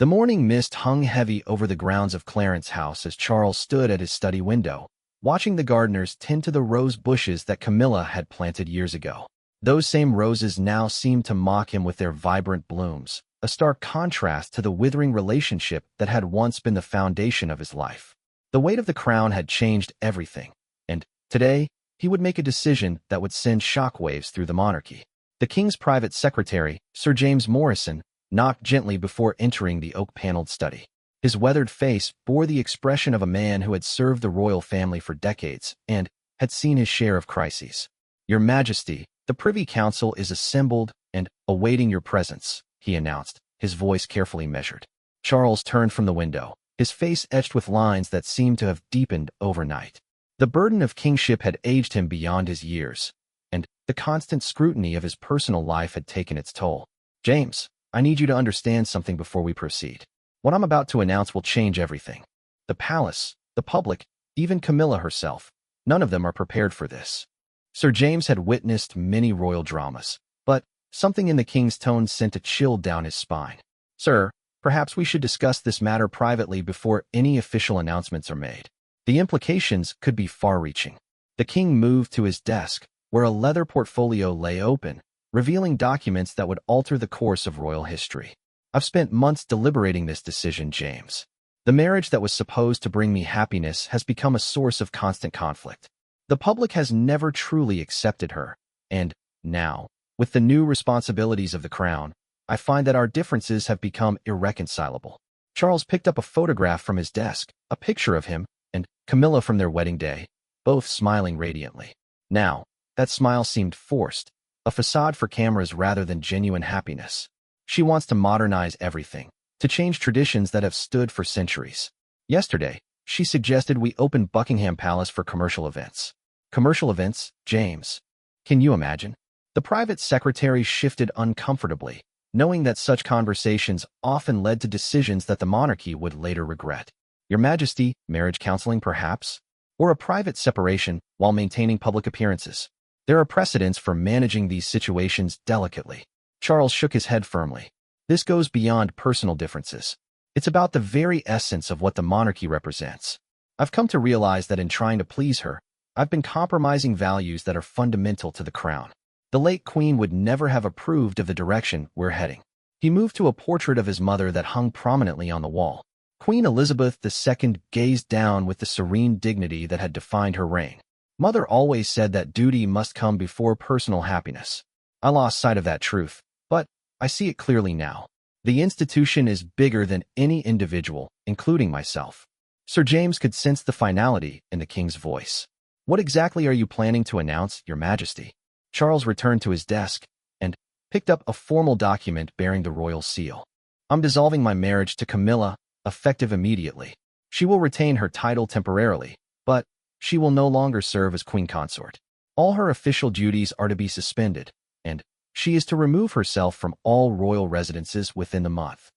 The morning mist hung heavy over the grounds of Clarence's house as Charles stood at his study window, watching the gardeners tend to the rose bushes that Camilla had planted years ago. Those same roses now seemed to mock him with their vibrant blooms, a stark contrast to the withering relationship that had once been the foundation of his life. The weight of the crown had changed everything, and today he would make a decision that would send shockwaves through the monarchy. The king's private secretary, Sir James Morrison, knocked gently before entering the oak-paneled study. His weathered face bore the expression of a man who had served the royal family for decades and had seen his share of crises. "Your Majesty, the Privy Council is assembled and awaiting your presence," he announced, his voice carefully measured. Charles turned from the window, his face etched with lines that seemed to have deepened overnight. The burden of kingship had aged him beyond his years, and the constant scrutiny of his personal life had taken its toll. "James, I need you to understand something before we proceed. What I'm about to announce will change everything. The palace, the public, even Camilla herself, none of them are prepared for this." Sir James had witnessed many royal dramas, but something in the king's tone sent a chill down his spine. "Sir, perhaps we should discuss this matter privately before any official announcements are made. The implications could be far-reaching." The king moved to his desk, where a leather portfolio lay open, revealing documents that would alter the course of royal history. "I've spent months deliberating this decision, James. The marriage that was supposed to bring me happiness has become a source of constant conflict. The public has never truly accepted her, and now, with the new responsibilities of the crown, I find that our differences have become irreconcilable." Charles picked up a photograph from his desk, a picture of him and Camilla from their wedding day, both smiling radiantly. Now, that smile seemed forced, a facade for cameras rather than genuine happiness. "She wants to modernize everything, to change traditions that have stood for centuries. Yesterday, she suggested we open Buckingham Palace for commercial events." "Commercial events, James? Can you imagine?" The private secretary shifted uncomfortably, knowing that such conversations often led to decisions that the monarchy would later regret. "Your Majesty, marriage counseling perhaps? Or a private separation while maintaining public appearances? There are precedents for managing these situations delicately." Charles shook his head firmly. "This goes beyond personal differences. It's about the very essence of what the monarchy represents. I've come to realize that in trying to please her, I've been compromising values that are fundamental to the crown. The late queen would never have approved of the direction we're heading." He moved to a portrait of his mother that hung prominently on the wall. Queen Elizabeth II gazed down with the serene dignity that had defined her reign. "Mother always said that duty must come before personal happiness. I lost sight of that truth, but I see it clearly now. The institution is bigger than any individual, including myself." Sir James could sense the finality in the king's voice. "What exactly are you planning to announce, Your Majesty?" Charles returned to his desk and picked up a formal document bearing the royal seal. "I'm dissolving my marriage to Camilla, effective immediately. She will retain her title temporarily, but she will no longer serve as queen consort. All her official duties are to be suspended, and she is to remove herself from all royal residences within the month."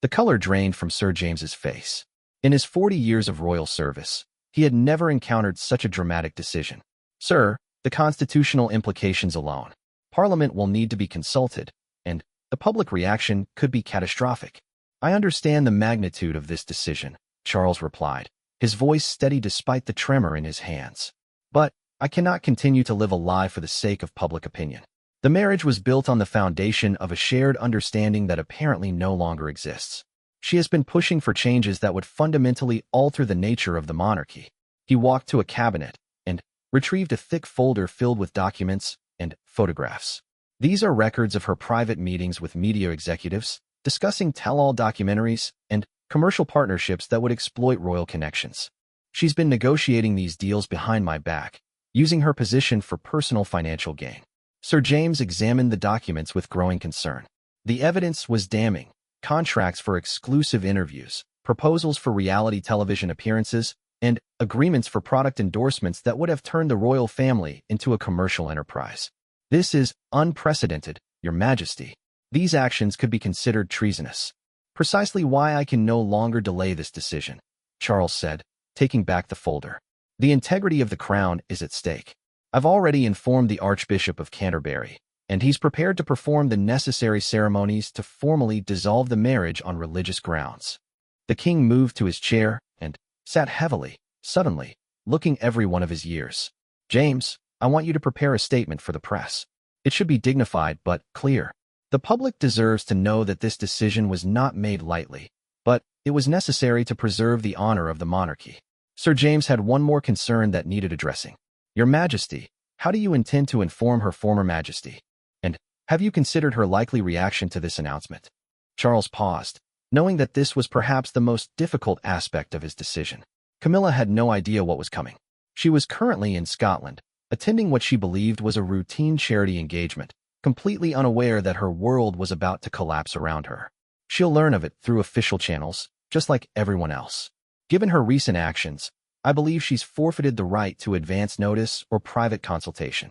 The color drained from Sir James's face. In his 40 years of royal service, he had never encountered such a dramatic decision. "Sir, the constitutional implications alone. Parliament will need to be consulted, and the public reaction could be catastrophic." "I understand the magnitude of this decision," Charles replied, his voice steady despite the tremor in his hands. "But I cannot continue to live a lie for the sake of public opinion. The marriage was built on the foundation of a shared understanding that apparently no longer exists. She has been pushing for changes that would fundamentally alter the nature of the monarchy." He walked to a cabinet and retrieved a thick folder filled with documents and photographs. "These are records of her private meetings with media executives, discussing tell-all documentaries and commercial partnerships that would exploit royal connections. She's been negotiating these deals behind my back, using her position for personal financial gain." Sir James examined the documents with growing concern. The evidence was damning: contracts for exclusive interviews, proposals for reality television appearances, and agreements for product endorsements that would have turned the royal family into a commercial enterprise. "This is unprecedented, Your Majesty. These actions could be considered treasonous." "Precisely why I can no longer delay this decision," Charles said, taking back the folder. "The integrity of the crown is at stake. I've already informed the Archbishop of Canterbury, and he's prepared to perform the necessary ceremonies to formally dissolve the marriage on religious grounds. The king moved to his chair and sat heavily, suddenly, looking every one of his years. James, I want you to prepare a statement for the press. It should be dignified but clear. The public deserves to know that this decision was not made lightly, but it was necessary to preserve the honor of the monarchy. Sir James had one more concern that needed addressing. Your Majesty, how do you intend to inform Her Former Majesty? And have you considered her likely reaction to this announcement? Charles paused, knowing that this was perhaps the most difficult aspect of his decision. Camilla had no idea what was coming. She was currently in Scotland, attending what she believed was a routine charity engagement, completely unaware that her world was about to collapse around her. She'll learn of it through official channels, just like everyone else. Given her recent actions, I believe she's forfeited the right to advance notice or private consultation.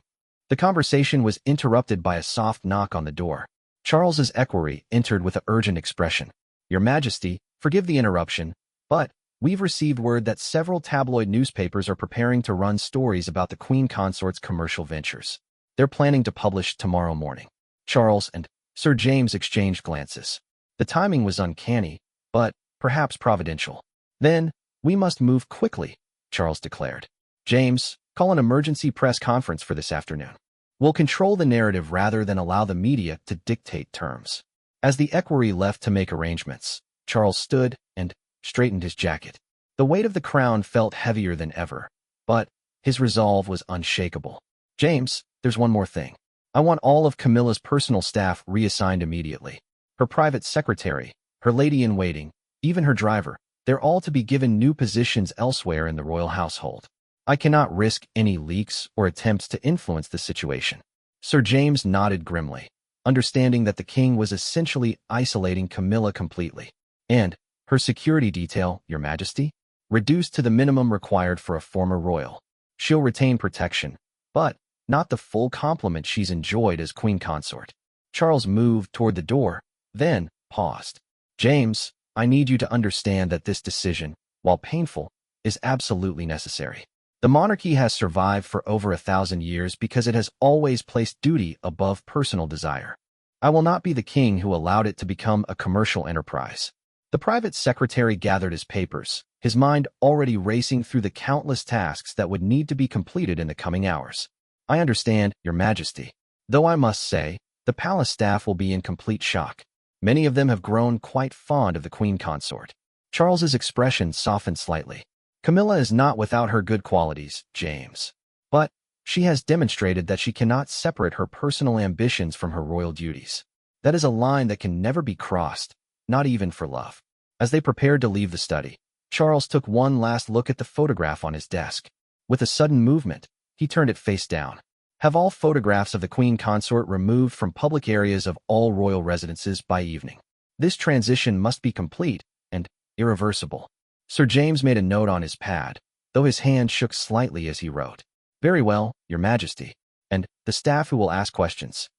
The conversation was interrupted by a soft knock on the door. Charles's equerry entered with an urgent expression. Your Majesty, forgive the interruption, but we've received word that several tabloid newspapers are preparing to run stories about the Queen Consort's commercial ventures. They're planning to publish tomorrow morning. Charles and Sir James exchanged glances. The timing was uncanny, but perhaps providential. Then, we must move quickly, Charles declared. James, call an emergency press conference for this afternoon. We'll control the narrative rather than allow the media to dictate terms. As the equerry left to make arrangements, Charles stood and straightened his jacket. The weight of the crown felt heavier than ever, but his resolve was unshakable. James, there's one more thing. I want all of Camilla's personal staff reassigned immediately. Her private secretary, her lady-in-waiting, even her driver, they're all to be given new positions elsewhere in the royal household. I cannot risk any leaks or attempts to influence the situation. Sir James nodded grimly, understanding that the king was essentially isolating Camilla completely. And her security detail, Your Majesty, reduced to the minimum required for a former royal. She'll retain protection, but not the full complement she's enjoyed as queen consort. Charles moved toward the door, then paused. James, I need you to understand that this decision, while painful, is absolutely necessary. The monarchy has survived for over 1,000 years because it has always placed duty above personal desire. I will not be the king who allowed it to become a commercial enterprise. The private secretary gathered his papers, his mind already racing through the countless tasks that would need to be completed in the coming hours. I understand, Your Majesty. Though I must say, the palace staff will be in complete shock. Many of them have grown quite fond of the queen consort. Charles's expression softened slightly. Camilla is not without her good qualities, James. But she has demonstrated that she cannot separate her personal ambitions from her royal duties. That is a line that can never be crossed, not even for love. As they prepared to leave the study, Charles took one last look at the photograph on his desk. With a sudden movement, he turned it face down. Have all photographs of the queen consort removed from public areas of all royal residences by evening. This transition must be complete and irreversible. Sir James made a note on his pad, though his hand shook slightly as he wrote. Very well, Your Majesty, and the staff who will ask questions.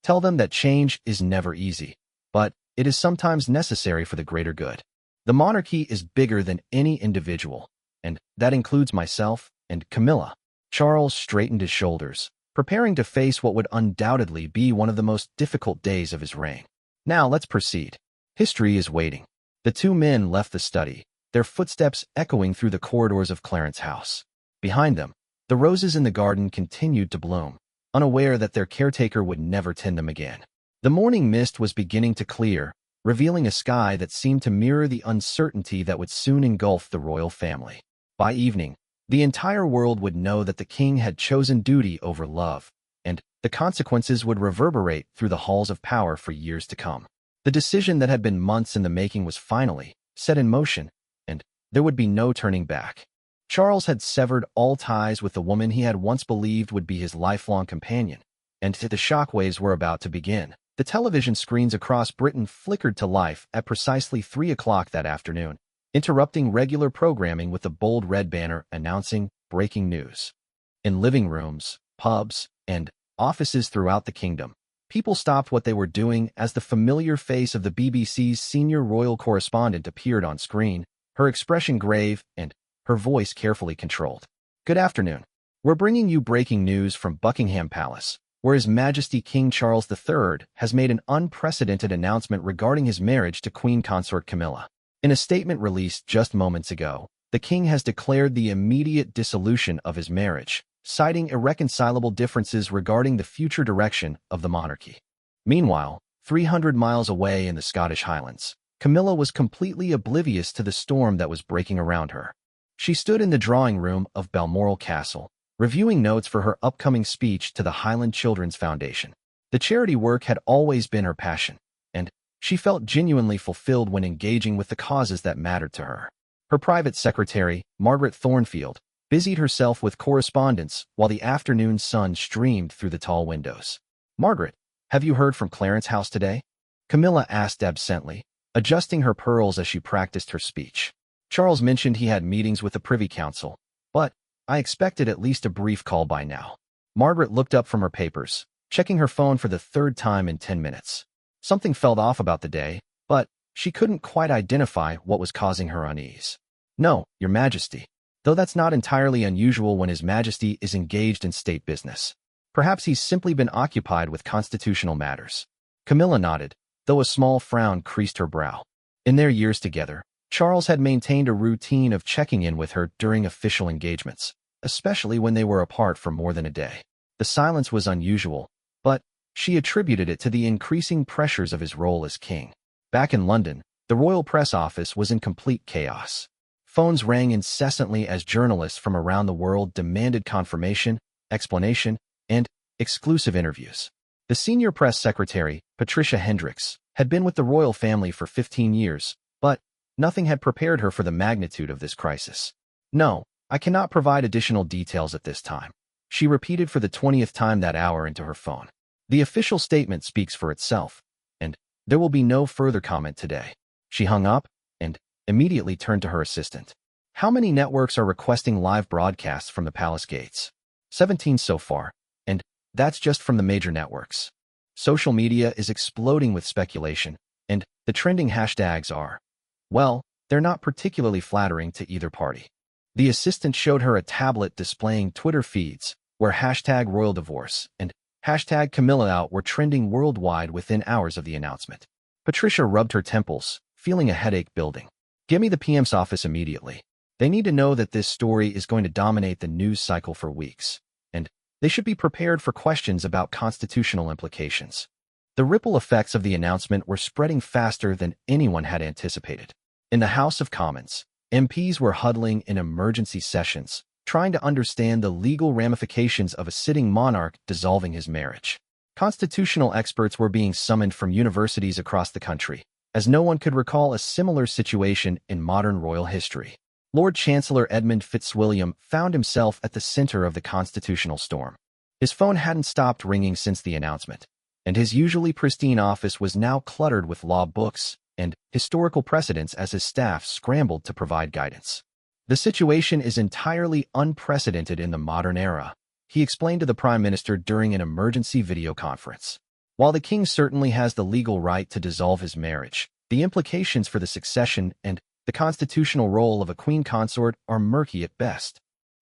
Tell them that change is never easy, but it is sometimes necessary for the greater good. The monarchy is bigger than any individual, and that includes myself and Camilla. Charles straightened his shoulders, preparing to face what would undoubtedly be one of the most difficult days of his reign. Now let's proceed. History is waiting. The two men left the study, their footsteps echoing through the corridors of Clarence House. Behind them, the roses in the garden continued to bloom, unaware that their caretaker would never tend them again. The morning mist was beginning to clear, revealing a sky that seemed to mirror the uncertainty that would soon engulf the royal family. By evening, the entire world would know that the king had chosen duty over love, and the consequences would reverberate through the halls of power for years to come. The decision that had been months in the making was finally set in motion, and there would be no turning back. Charles had severed all ties with the woman he had once believed would be his lifelong companion, and the shockwaves were about to begin. The television screens across Britain flickered to life at precisely 3 o'clock that afternoon, interrupting regular programming with the bold red banner announcing breaking news. In living rooms, pubs, and offices throughout the kingdom, people stopped what they were doing as the familiar face of the BBC's senior royal correspondent appeared on screen, her expression grave and her voice carefully controlled. Good afternoon. We're bringing you breaking news from Buckingham Palace. where His Majesty King Charles III has made an unprecedented announcement regarding his marriage to Queen Consort Camilla. In a statement released just moments ago, the king has declared the immediate dissolution of his marriage, citing irreconcilable differences regarding the future direction of the monarchy. Meanwhile, 300 miles away in the Scottish Highlands, Camilla was completely oblivious to the storm that was breaking around her. She stood in the drawing room of Balmoral Castle, reviewing notes for her upcoming speech to the Highland Children's Foundation. The charity work had always been her passion, and she felt genuinely fulfilled when engaging with the causes that mattered to her. Her private secretary, Margaret Thornfield, busied herself with correspondence while the afternoon sun streamed through the tall windows. "Margaret, have you heard from Clarence House today?" Camilla asked absently, adjusting her pearls as she practiced her speech. "Charles mentioned he had meetings with the Privy Council, but I expected at least a brief call by now." Margaret looked up from her papers, checking her phone for the third time in 10 minutes. Something felt off about the day, but she couldn't quite identify what was causing her unease. "No, Your Majesty. Though that's not entirely unusual when His Majesty is engaged in state business. Perhaps he's simply been occupied with constitutional matters." Camilla nodded, though a small frown creased her brow. In their years together, Charles had maintained a routine of checking in with her during official engagements, especially when they were apart for more than a day. The silence was unusual, but she attributed it to the increasing pressures of his role as king. Back in London, the royal press office was in complete chaos. Phones rang incessantly as journalists from around the world demanded confirmation, explanation, and exclusive interviews. The senior press secretary, Patricia Hendricks, had been with the royal family for 15 years, but nothing had prepared her for the magnitude of this crisis. "No, I cannot provide additional details at this time," she repeated for the 20th time that hour into her phone. "The official statement speaks for itself, and there will be no further comment today." She hung up and immediately turned to her assistant. "How many networks are requesting live broadcasts from the palace gates?" 17 so far, and that's just from the major networks. Social media is exploding with speculation, and the trending hashtags are, well, they're not particularly flattering to either party. The assistant showed her a tablet displaying Twitter feeds where hashtag royal divorce and hashtag Camilla out were trending worldwide within hours of the announcement. Patricia rubbed her temples, feeling a headache building. "Give me the PM's office immediately. They need to know that this story is going to dominate the news cycle for weeks, and they should be prepared for questions about constitutional implications." The ripple effects of the announcement were spreading faster than anyone had anticipated. In the House of Commons, MPs were huddling in emergency sessions, trying to understand the legal ramifications of a sitting monarch dissolving his marriage. Constitutional experts were being summoned from universities across the country, as no one could recall a similar situation in modern royal history. Lord Chancellor Edmund Fitzwilliam found himself at the center of the constitutional storm. His phone hadn't stopped ringing since the announcement, and his usually pristine office was now cluttered with law books and historical precedents as his staff scrambled to provide guidance. "The situation is entirely unprecedented in the modern era," he explained to the Prime Minister during an emergency video conference. "While the king certainly has the legal right to dissolve his marriage, the implications for the succession and the constitutional role of a queen consort are murky at best."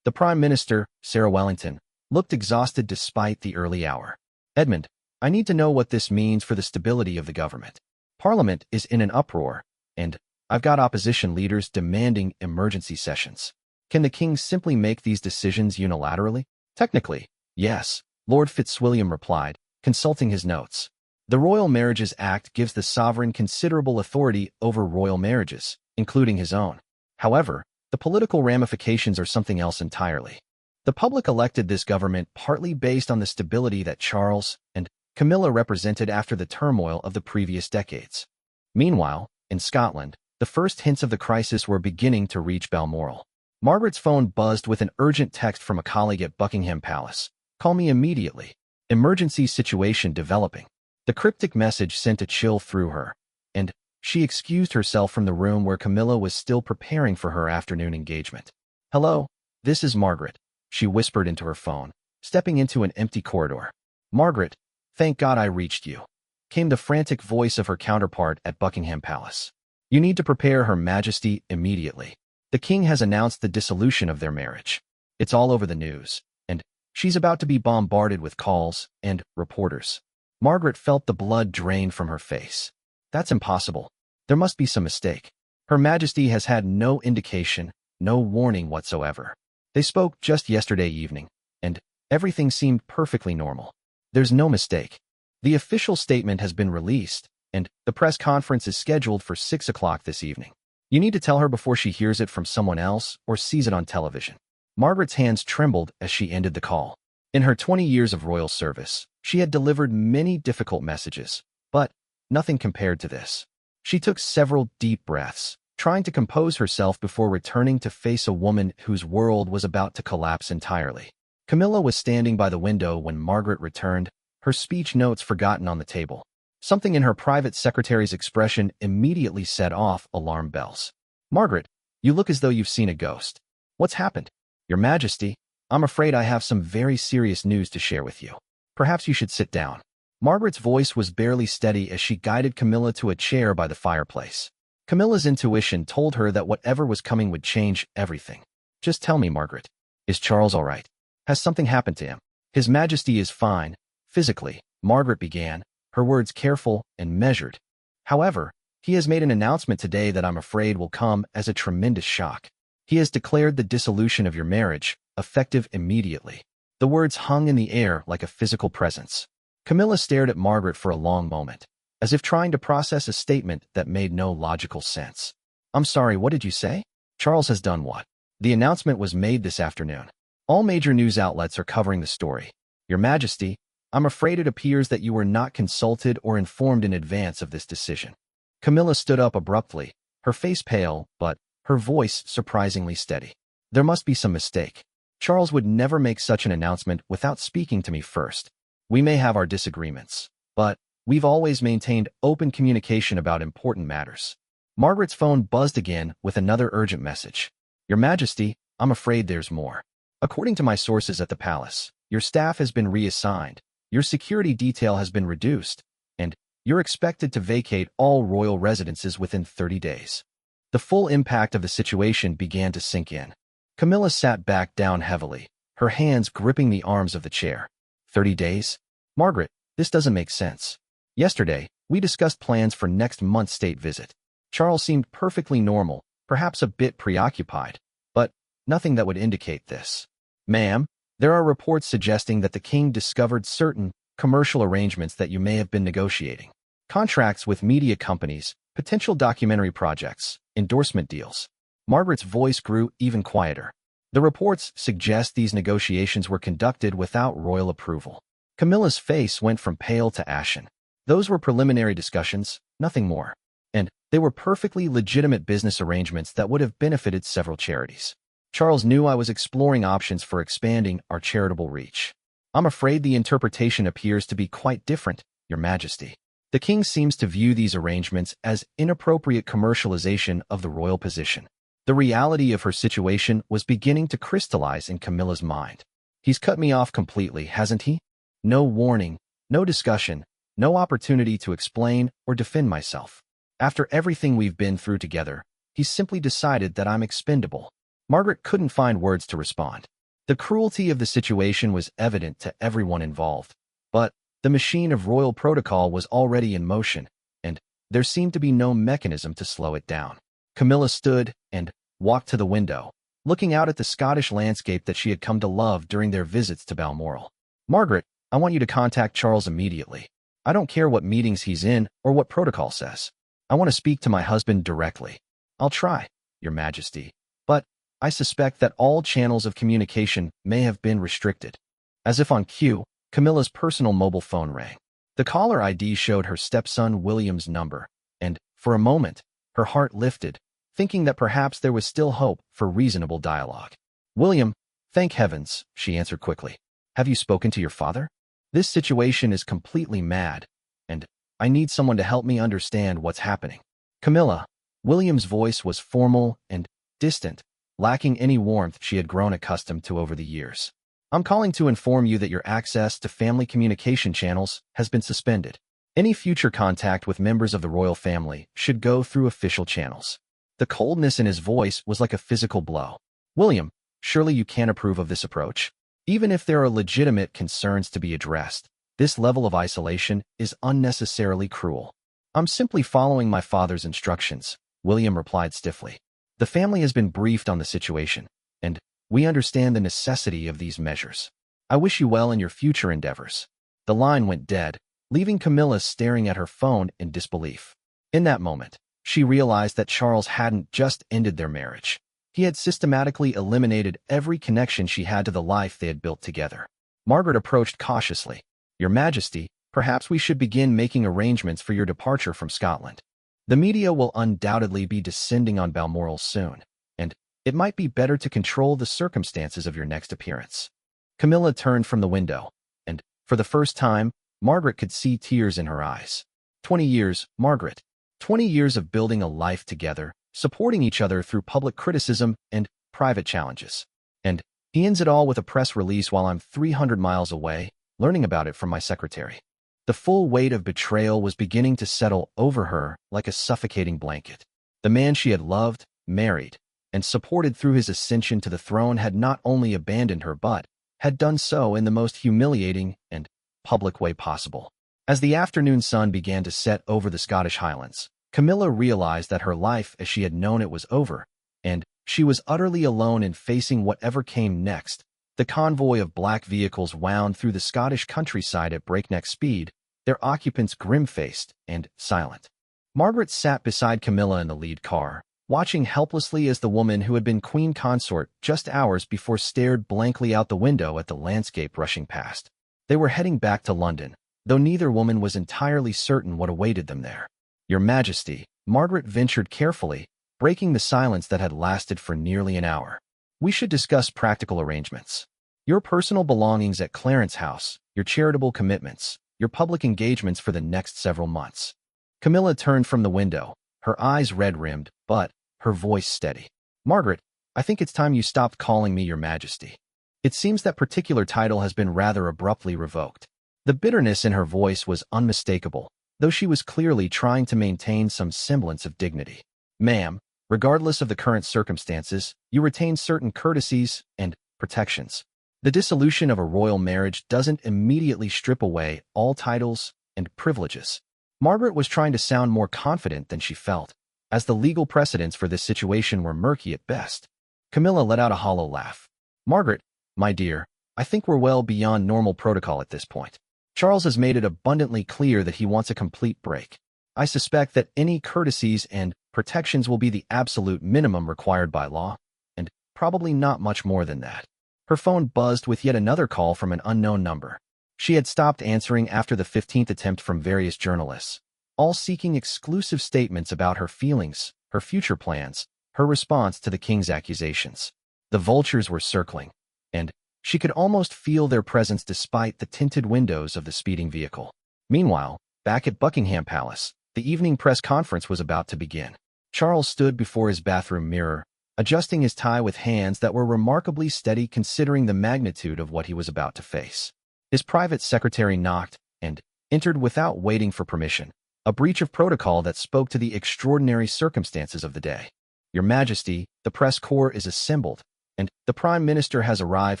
The Prime Minister, Sarah Wellington, looked exhausted despite the early hour. "Edmund, I need to know what this means for the stability of the government. Parliament is in an uproar, and I've got opposition leaders demanding emergency sessions. Can the king simply make these decisions unilaterally?" "Technically, yes," Lord Fitzwilliam replied, consulting his notes. "The Royal Marriages Act gives the sovereign considerable authority over royal marriages, including his own. However, the political ramifications are something else entirely. The public elected this government partly based on the stability that Charles and Camilla represented after the turmoil of the previous decades." Meanwhile, in Scotland, the first hints of the crisis were beginning to reach Balmoral. Margaret's phone buzzed with an urgent text from a colleague at Buckingham Palace. "Call me immediately. Emergency situation developing." The cryptic message sent a chill through her, and she excused herself from the room where Camilla was still preparing for her afternoon engagement. "Hello, this is Margaret," she whispered into her phone, stepping into an empty corridor. "Margaret, thank God I reached you," came the frantic voice of her counterpart at Buckingham Palace. "You need to prepare Her Majesty immediately. The king has announced the dissolution of their marriage. It's all over the news, and She's about to be bombarded with calls and reporters. Margaret felt the blood drain from her face. That's impossible. There must be some mistake. Her Majesty has had no indication, no warning whatsoever. They spoke just yesterday evening, and everything seemed perfectly normal. There's no mistake. The official statement has been released, and the press conference is scheduled for 6 o'clock this evening. You need to tell her before she hears it from someone else or sees it on television. Margaret's hands trembled as she ended the call. In her 20 years of royal service, she had delivered many difficult messages, but nothing compared to this. She took several deep breaths, trying to compose herself before returning to face a woman whose world was about to collapse entirely. Camilla was standing by the window when Margaret returned, her speech notes forgotten on the table. Something in her private secretary's expression immediately set off alarm bells. Margaret, you look as though you've seen a ghost. What's happened? Your Majesty, I'm afraid I have some very serious news to share with you. Perhaps you should sit down. Margaret's voice was barely steady as she guided Camilla to a chair by the fireplace. Camilla's intuition told her that whatever was coming would change everything. Just tell me, Margaret. Is Charles all right? Has something happened to him? His Majesty is fine, physically, Margaret began, her words careful and measured. However, he has made an announcement today that I'm afraid will come as a tremendous shock. He has declared the dissolution of your marriage, effective immediately. The words hung in the air like a physical presence. Camilla stared at Margaret for a long moment, as if trying to process a statement that made no logical sense. I'm sorry, what did you say? Charles has done what? The announcement was made this afternoon. All major news outlets are covering the story. Your Majesty, I'm afraid it appears that you were not consulted or informed in advance of this decision. Camilla stood up abruptly, her face pale, but her voice surprisingly steady. There must be some mistake. Charles would never make such an announcement without speaking to me first. We may have our disagreements, but we've always maintained open communication about important matters. Margaret's phone buzzed again with another urgent message. Your Majesty, I'm afraid there's more. According to my sources at the palace, your staff has been reassigned, your security detail has been reduced, and you're expected to vacate all royal residences within 30 days. The full impact of the situation began to sink in. Camilla sat back down heavily, her hands gripping the arms of the chair. 30 days? Margaret, this doesn't make sense. Yesterday, we discussed plans for next month's state visit. Charles seemed perfectly normal, perhaps a bit preoccupied, but nothing that would indicate this. Ma'am, there are reports suggesting that the king discovered certain commercial arrangements that you may have been negotiating. Contracts with media companies, potential documentary projects, endorsement deals. Margaret's voice grew even quieter. The reports suggest these negotiations were conducted without royal approval. Camilla's face went from pale to ashen. Those were preliminary discussions, nothing more. And they were perfectly legitimate business arrangements that would have benefited several charities. Charles knew I was exploring options for expanding our charitable reach. I'm afraid the interpretation appears to be quite different, Your Majesty. The king seems to view these arrangements as inappropriate commercialization of the royal position. The reality of her situation was beginning to crystallize in Camilla's mind. He's cut me off completely, hasn't he? No warning, no discussion, no opportunity to explain or defend myself. After everything we've been through together, he's simply decided that I'm expendable. Margaret couldn't find words to respond. The cruelty of the situation was evident to everyone involved, but the machine of royal protocol was already in motion, and there seemed to be no mechanism to slow it down. Camilla stood and walked to the window, looking out at the Scottish landscape that she had come to love during their visits to Balmoral. Margaret, I want you to contact Charles immediately. I don't care what meetings he's in or what protocol says. I want to speak to my husband directly. I'll try, Your Majesty, but I suspect that all channels of communication may have been restricted. As if on cue, Camilla's personal mobile phone rang. The caller ID showed her stepson William's number, and, for a moment, her heart lifted, thinking that perhaps there was still hope for reasonable dialogue. William, thank heavens, she answered quickly. Have you spoken to your father? This situation is completely mad, and I need someone to help me understand what's happening. Camilla, William's voice was formal and distant, lacking any warmth she had grown accustomed to over the years. I'm calling to inform you that your access to family communication channels has been suspended. Any future contact with members of the royal family should go through official channels. The coldness in his voice was like a physical blow. William, surely you can't approve of this approach? Even if there are legitimate concerns to be addressed, this level of isolation is unnecessarily cruel. I'm simply following my father's instructions, William replied stiffly. The family has been briefed on the situation, and we understand the necessity of these measures. I wish you well in your future endeavors. The line went dead, leaving Camilla staring at her phone in disbelief. In that moment, she realized that Charles hadn't just ended their marriage. He had systematically eliminated every connection she had to the life they had built together. Margaret approached cautiously. Your Majesty, perhaps we should begin making arrangements for your departure from Scotland. The media will undoubtedly be descending on Balmoral soon, and it might be better to control the circumstances of your next appearance. Camilla turned from the window, and, for the first time, Margaret could see tears in her eyes. 20 years, Margaret. 20 years of building a life together, supporting each other through public criticism and private challenges. And he ends it all with a press release while I'm 300 miles away, learning about it from my secretary. The full weight of betrayal was beginning to settle over her like a suffocating blanket. The man she had loved, married, and supported through his ascension to the throne had not only abandoned her but had done so in the most humiliating and public way possible. As the afternoon sun began to set over the Scottish Highlands, Camilla realized that her life as she had known it was over, and she was utterly alone in facing whatever came next. The convoy of black vehicles wound through the Scottish countryside at breakneck speed, their occupants grim-faced and silent. Margaret sat beside Camilla in the lead car, watching helplessly as the woman who had been queen consort just hours before stared blankly out the window at the landscape rushing past. They were heading back to London, though neither woman was entirely certain what awaited them there. Your Majesty, Margaret ventured carefully, breaking the silence that had lasted for nearly an hour. We should discuss practical arrangements. Your personal belongings at Clarence House, your charitable commitments, your public engagements for the next several months. Camilla turned from the window, her eyes red-rimmed, but her voice steady. Margaret, I think it's time you stopped calling me Your Majesty. It seems that particular title has been rather abruptly revoked. The bitterness in her voice was unmistakable, though she was clearly trying to maintain some semblance of dignity. Ma'am, regardless of the current circumstances, you retain certain courtesies and protections. The dissolution of a royal marriage doesn't immediately strip away all titles and privileges. Margaret was trying to sound more confident than she felt, as the legal precedents for this situation were murky at best. Camilla let out a hollow laugh. Margaret, my dear, I think we're well beyond normal protocol at this point. Charles has made it abundantly clear that he wants a complete break. I suspect that any courtesies and protections will be the absolute minimum required by law, and probably not much more than that. Her phone buzzed with yet another call from an unknown number. She had stopped answering after the 15th attempt from various journalists, all seeking exclusive statements about her feelings, her future plans, her response to the king's accusations. The vultures were circling, and she could almost feel their presence despite the tinted windows of the speeding vehicle. Meanwhile, back at Buckingham Palace, the evening press conference was about to begin. Charles stood before his bathroom mirror, adjusting his tie with hands that were remarkably steady considering the magnitude of what he was about to face. His private secretary knocked and entered without waiting for permission, a breach of protocol that spoke to the extraordinary circumstances of the day. Your Majesty, the press corps is assembled, and the Prime Minister has arrived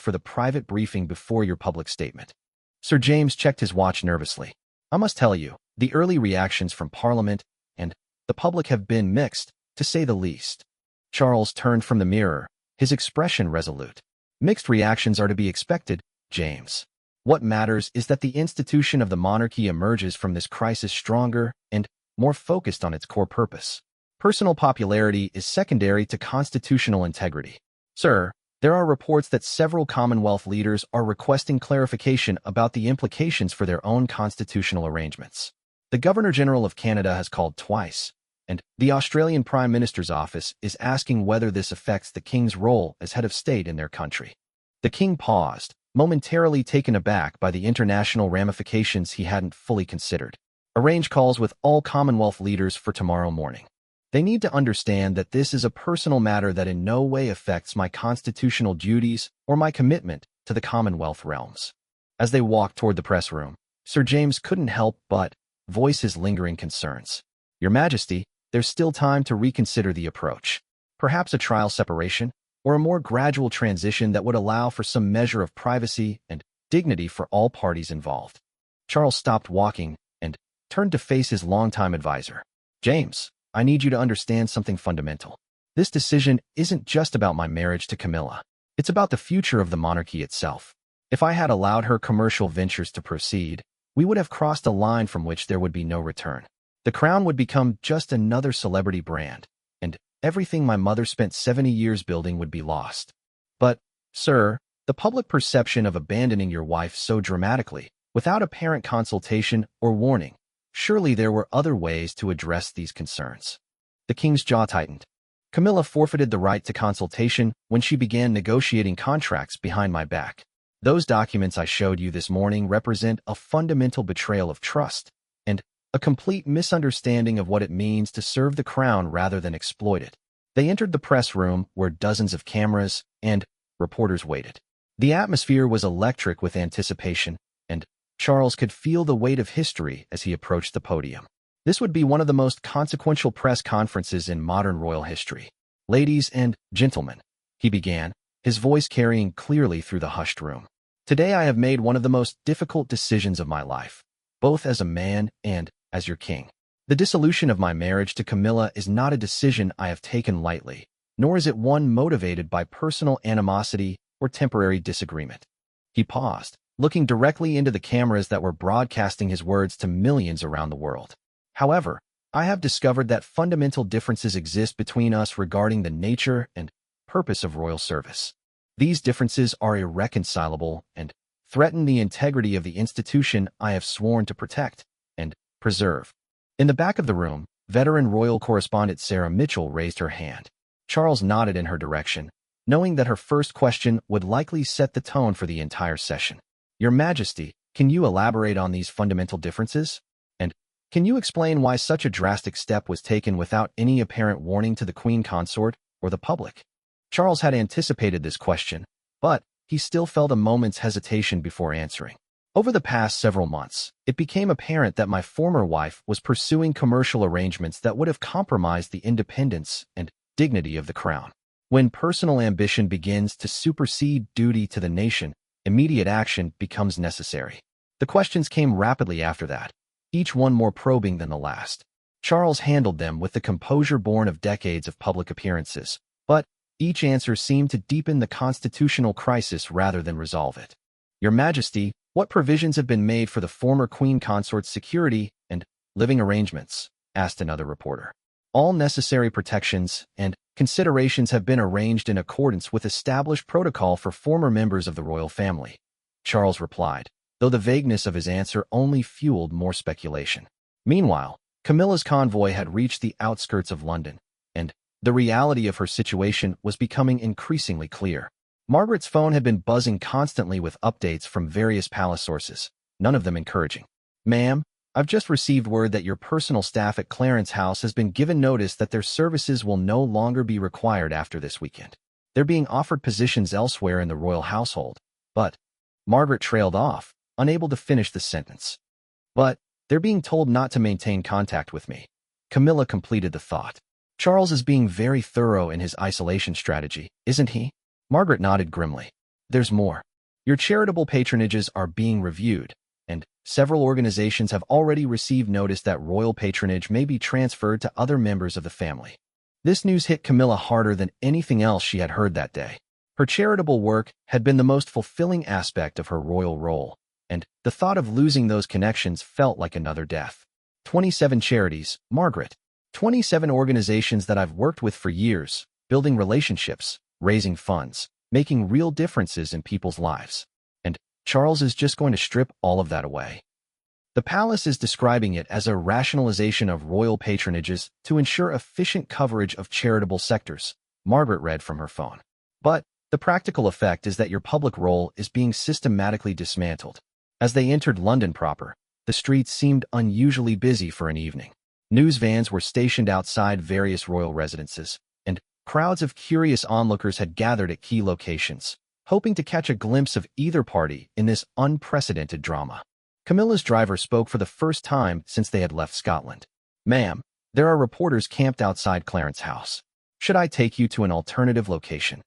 for the private briefing before your public statement. Sir James checked his watch nervously. I must tell you, the early reactions from Parliament and the public have been mixed, to say the least. Charles turned from the mirror, his expression resolute. Mixed reactions are to be expected, James. What matters is that the institution of the monarchy emerges from this crisis stronger and more focused on its core purpose. Personal popularity is secondary to constitutional integrity. Sir, there are reports that several Commonwealth leaders are requesting clarification about the implications for their own constitutional arrangements. The Governor-General of Canada has called twice, and the Australian Prime Minister's office is asking whether this affects the King's role as head of state in their country. The King paused, momentarily taken aback by the international ramifications he hadn't fully considered. Arrange calls with all Commonwealth leaders for tomorrow morning. They need to understand that this is a personal matter that in no way affects my constitutional duties or my commitment to the Commonwealth realms. As they walked toward the press room, Sir James couldn't help but voice his lingering concerns. Your Majesty, there's still time to reconsider the approach. Perhaps a trial separation? or a more gradual transition that would allow for some measure of privacy and dignity for all parties involved? Charles stopped walking and turned to face his longtime advisor. James, I need you to understand something fundamental. This decision isn't just about my marriage to Camilla. It's about the future of the monarchy itself. If I had allowed her commercial ventures to proceed, we would have crossed a line from which there would be no return. The crown would become just another celebrity brand, and everything my mother spent 70 years building would be lost. But, sir, the public perception of abandoning your wife so dramatically, without apparent consultation or warning, surely there were other ways to address these concerns. The king's jaw tightened. Camilla forfeited the right to consultation when she began negotiating contracts behind my back. Those documents I showed you this morning represent a fundamental betrayal of trust and a complete misunderstanding of what it means to serve the crown rather than exploit it. They entered the press room where dozens of cameras and reporters waited. The atmosphere was electric with anticipation, and Charles could feel the weight of history as he approached the podium. This would be one of the most consequential press conferences in modern royal history. Ladies and gentlemen, he began, his voice carrying clearly through the hushed room. Today I have made one of the most difficult decisions of my life, both as a man and as your king. The dissolution of my marriage to Camilla is not a decision I have taken lightly, nor is it one motivated by personal animosity or temporary disagreement. He paused, looking directly into the cameras that were broadcasting his words to millions around the world. However, I have discovered that fundamental differences exist between us regarding the nature and purpose of royal service. These differences are irreconcilable and threaten the integrity of the institution I have sworn to protect and preserve. In the back of the room, veteran royal correspondent Sarah Mitchell raised her hand. Charles nodded in her direction, knowing that her first question would likely set the tone for the entire session. Your Majesty, can you elaborate on these fundamental differences? And can you explain why such a drastic step was taken without any apparent warning to the Queen Consort or the public? Charles had anticipated this question, but he still felt a moment's hesitation before answering. Over the past several months, it became apparent that my former wife was pursuing commercial arrangements that would have compromised the independence and dignity of the crown. When personal ambition begins to supersede duty to the nation, immediate action becomes necessary. The questions came rapidly after that, each one more probing than the last. Charles handled them with the composure born of decades of public appearances, but each answer seemed to deepen the constitutional crisis rather than resolve it. Your Majesty, what provisions have been made for the former Queen Consort's security and living arrangements? Asked another reporter. All necessary protections and considerations have been arranged in accordance with established protocol for former members of the royal family, Charles replied, though the vagueness of his answer only fueled more speculation. Meanwhile, Camilla's convoy had reached the outskirts of London, and the reality of her situation was becoming increasingly clear. Margaret's phone had been buzzing constantly with updates from various palace sources, none of them encouraging. Ma'am, I've just received word that your personal staff at Clarence House has been given notice that their services will no longer be required after this weekend. They're being offered positions elsewhere in the royal household, but Margaret trailed off, unable to finish the sentence. But they're being told not to maintain contact with me. Camilla completed the thought. Charles is being very thorough in his isolation strategy, isn't he? Margaret nodded grimly. There's more. Your charitable patronages are being reviewed, and several organizations have already received notice that royal patronage may be transferred to other members of the family. This news hit Camilla harder than anything else she had heard that day. Her charitable work had been the most fulfilling aspect of her royal role, and the thought of losing those connections felt like another death. 27 charities, Margaret. 27 organizations that I've worked with for years, building relationships, raising funds, making real differences in people's lives. And Charles is just going to strip all of that away. The palace is describing it as a rationalization of royal patronages to ensure efficient coverage of charitable sectors, Margaret read from her phone. But the practical effect is that your public role is being systematically dismantled. As they entered London proper, the streets seemed unusually busy for an evening. News vans were stationed outside various royal residences, and crowds of curious onlookers had gathered at key locations, hoping to catch a glimpse of either party in this unprecedented drama. Camilla's driver spoke for the first time since they had left Scotland. Ma'am, there are reporters camped outside Clarence House. Should I take you to an alternative location?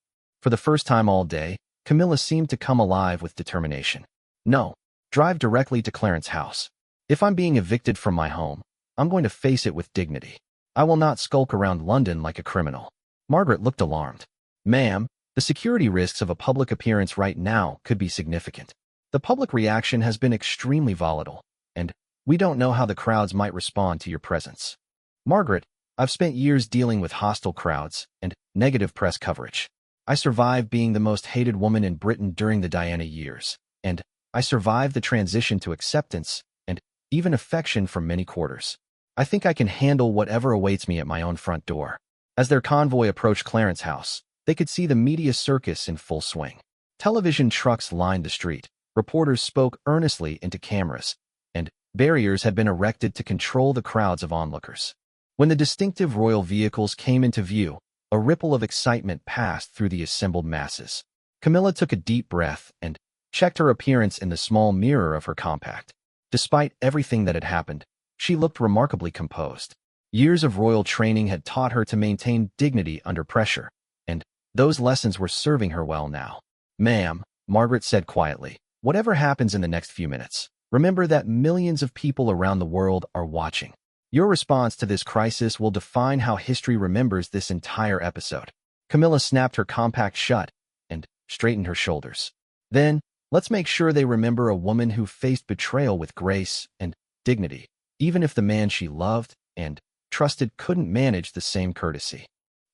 For the first time all day, Camilla seemed to come alive with determination. No, drive directly to Clarence's house. If I'm being evicted from my home, I'm going to face it with dignity. I will not skulk around London like a criminal. Margaret looked alarmed. Ma'am, the security risks of a public appearance right now could be significant. The public reaction has been extremely volatile, and we don't know how the crowds might respond to your presence. Margaret, I've spent years dealing with hostile crowds and negative press coverage. I survived being the most hated woman in Britain during the Diana years, and I survived the transition to acceptance and even affection from many quarters. I think I can handle whatever awaits me at my own front door. As their convoy approached Clarence's house, they could see the media circus in full swing. Television trucks lined the street, reporters spoke earnestly into cameras, and barriers had been erected to control the crowds of onlookers. When the distinctive royal vehicles came into view, a ripple of excitement passed through the assembled masses. Camilla took a deep breath and checked her appearance in the small mirror of her compact. Despite everything that had happened, she looked remarkably composed. Years of royal training had taught her to maintain dignity under pressure, and those lessons were serving her well now. Ma'am, Margaret said quietly, whatever happens in the next few minutes, remember that millions of people around the world are watching. Your response to this crisis will define how history remembers this entire episode. Camilla snapped her compact shut and straightened her shoulders. Then, let's make sure they remember a woman who faced betrayal with grace and dignity, even if the man she loved and trusted couldn't manage the same courtesy.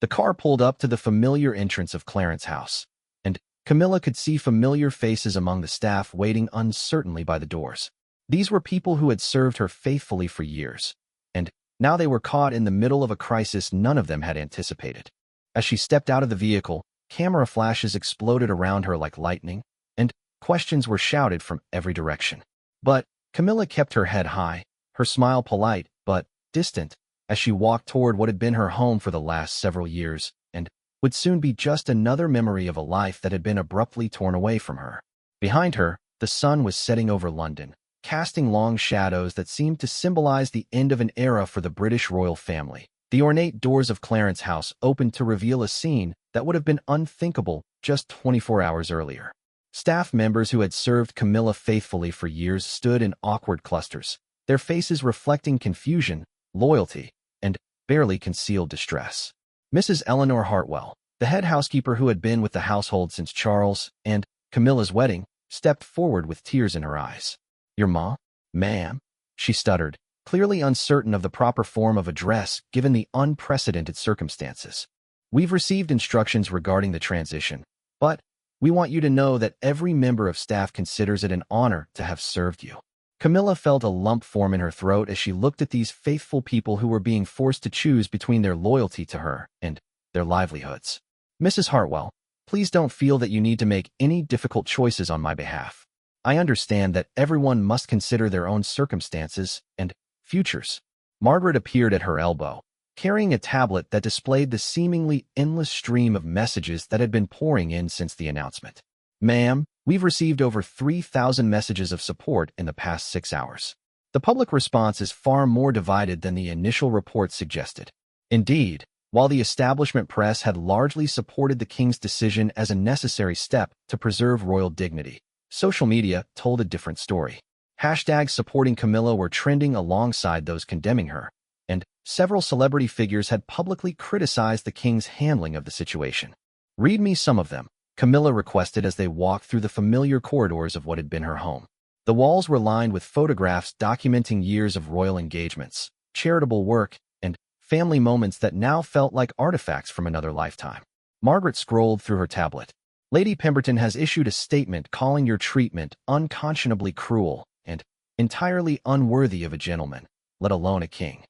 The car pulled up to the familiar entrance of Clarence's house, and Camilla could see familiar faces among the staff waiting uncertainly by the doors. These were people who had served her faithfully for years, and now they were caught in the middle of a crisis none of them had anticipated. As she stepped out of the vehicle, camera flashes exploded around her like lightning, and questions were shouted from every direction. But Camilla kept her head high, her smile polite but distant, as she walked toward what had been her home for the last several years, and would soon be just another memory of a life that had been abruptly torn away from her. Behind her, the sun was setting over London, casting long shadows that seemed to symbolize the end of an era for the British royal family. The ornate doors of Clarence's house opened to reveal a scene that would have been unthinkable just 24 hours earlier. Staff members who had served Camilla faithfully for years stood in awkward clusters, their faces reflecting confusion, loyalty, and barely concealed distress. Mrs. Eleanor Hartwell, the head housekeeper who had been with the household since Charles and Camilla's wedding, stepped forward with tears in her eyes. Your ma? Ma'am? She stuttered, clearly uncertain of the proper form of address given the unprecedented circumstances. We've received instructions regarding the transition, but we want you to know that every member of staff considers it an honor to have served you. Camilla felt a lump form in her throat as she looked at these faithful people who were being forced to choose between their loyalty to her and their livelihoods. Mrs. Hartwell, please don't feel that you need to make any difficult choices on my behalf. I understand that everyone must consider their own circumstances and futures. Margaret appeared at her elbow, carrying a tablet that displayed the seemingly endless stream of messages that had been pouring in since the announcement. Ma'am, we've received over 3,000 messages of support in the past 6 hours. The public response is far more divided than the initial report suggested. Indeed, while the establishment press had largely supported the king's decision as a necessary step to preserve royal dignity, social media told a different story. Hashtags supporting Camilla were trending alongside those condemning her, and several celebrity figures had publicly criticized the king's handling of the situation. Read me some of them, Camilla requested as they walked through the familiar corridors of what had been her home. The walls were lined with photographs documenting years of royal engagements, charitable work, and family moments that now felt like artifacts from another lifetime. Margaret scrolled through her tablet. Lady Pemberton has issued a statement calling your treatment unconscionably cruel and entirely unworthy of a gentleman, let alone a king.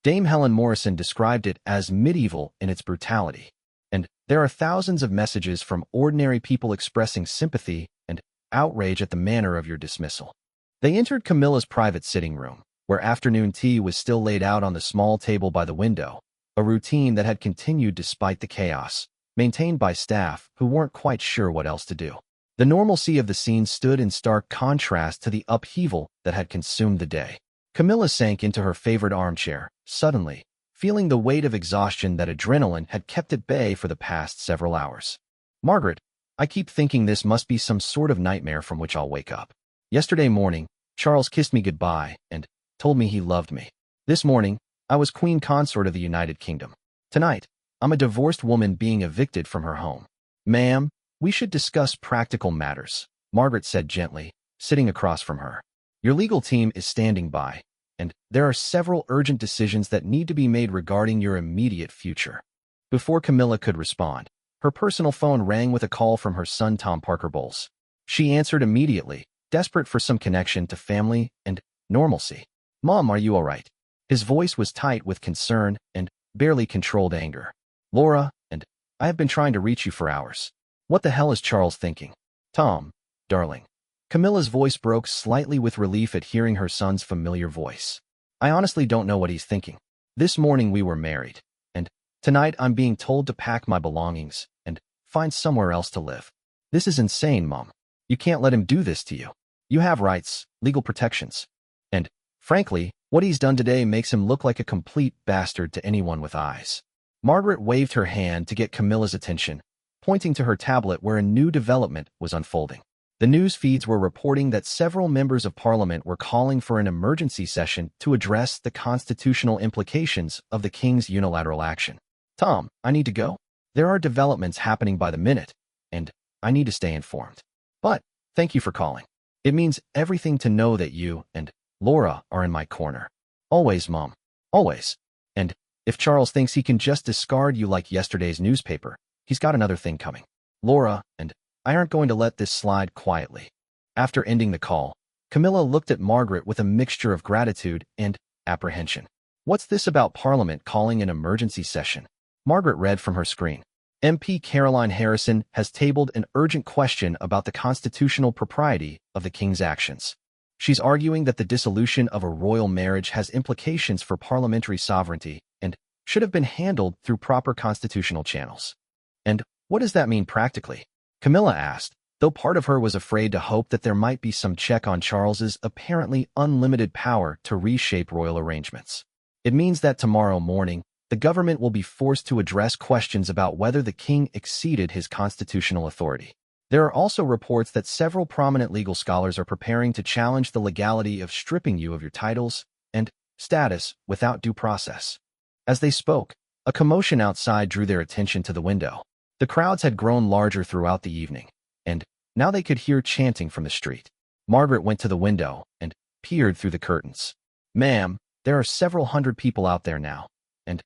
Dame Helen Morrison described it as medieval in its brutality. And there are thousands of messages from ordinary people expressing sympathy and outrage at the manner of your dismissal. They entered Camilla's private sitting room, where afternoon tea was still laid out on the small table by the window, a routine that had continued despite the chaos, maintained by staff who weren't quite sure what else to do. The normalcy of the scene stood in stark contrast to the upheaval that had consumed the day. Camilla sank into her favorite armchair, suddenly, feeling the weight of exhaustion that adrenaline had kept at bay for the past several hours. Margaret, I keep thinking this must be some sort of nightmare from which I'll wake up. Yesterday morning, Charles kissed me goodbye and told me he loved me. This morning, I was Queen Consort of the United Kingdom. Tonight, I'm a divorced woman being evicted from her home. Ma'am, we should discuss practical matters, Margaret said gently, sitting across from her. Your legal team is standing by, and there are several urgent decisions that need to be made regarding your immediate future. Before Camilla could respond, her personal phone rang with a call from her son Tom Parker Bowles. She answered immediately, desperate for some connection to family and normalcy. Mom, are you all right? His voice was tight with concern and barely controlled anger. Laura, and I have been trying to reach you for hours. What the hell is Charles thinking? Tom, darling. Camilla's voice broke slightly with relief at hearing her son's familiar voice. I honestly don't know what he's thinking. This morning we were married, and tonight I'm being told to pack my belongings and find somewhere else to live. This is insane, Mom. You can't let him do this to you. You have rights, legal protections. And, frankly, what he's done today makes him look like a complete bastard to anyone with eyes. Margaret waved her hand to get Camilla's attention, pointing to her tablet where a new development was unfolding. The news feeds were reporting that several members of Parliament were calling for an emergency session to address the constitutional implications of the King's unilateral action. Tom, I need to go. There are developments happening by the minute, and I need to stay informed. But, thank you for calling. It means everything to know that you and Laura are in my corner. Always, Mom. Always. And if Charles thinks he can just discard you like yesterday's newspaper, he's got another thing coming. Laura and I aren't going to let this slide quietly. After ending the call, Camilla looked at Margaret with a mixture of gratitude and apprehension. What's this about Parliament calling an emergency session? Margaret read from her screen. MP Caroline Harrison has tabled an urgent question about the constitutional propriety of the King's actions. She's arguing that the dissolution of a royal marriage has implications for parliamentary sovereignty and should have been handled through proper constitutional channels. And what does that mean practically? Camilla asked, though part of her was afraid to hope that there might be some check on Charles's apparently unlimited power to reshape royal arrangements. It means that tomorrow morning, the government will be forced to address questions about whether the king exceeded his constitutional authority. There are also reports that several prominent legal scholars are preparing to challenge the legality of stripping you of your titles and status without due process. As they spoke, a commotion outside drew their attention to the window. The crowds had grown larger throughout the evening, and now they could hear chanting from the street. Margaret went to the window and peered through the curtains. Ma'am, there are several hundred people out there now, and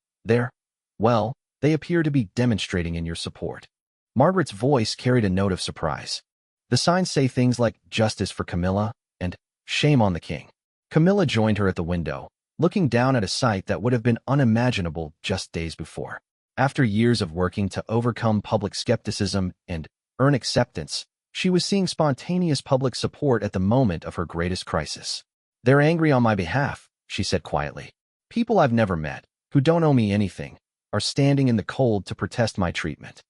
they appear to be demonstrating in your support. Margaret's voice carried a note of surprise. The signs say things like justice for Camilla and shame on the king. Camilla joined her at the window, looking down at a sight that would have been unimaginable just days before. After years of working to overcome public skepticism and earn acceptance, she was seeing spontaneous public support at the moment of her greatest crisis. They're angry on my behalf, she said quietly. People I've never met, who don't owe me anything, are standing in the cold to protest my treatment.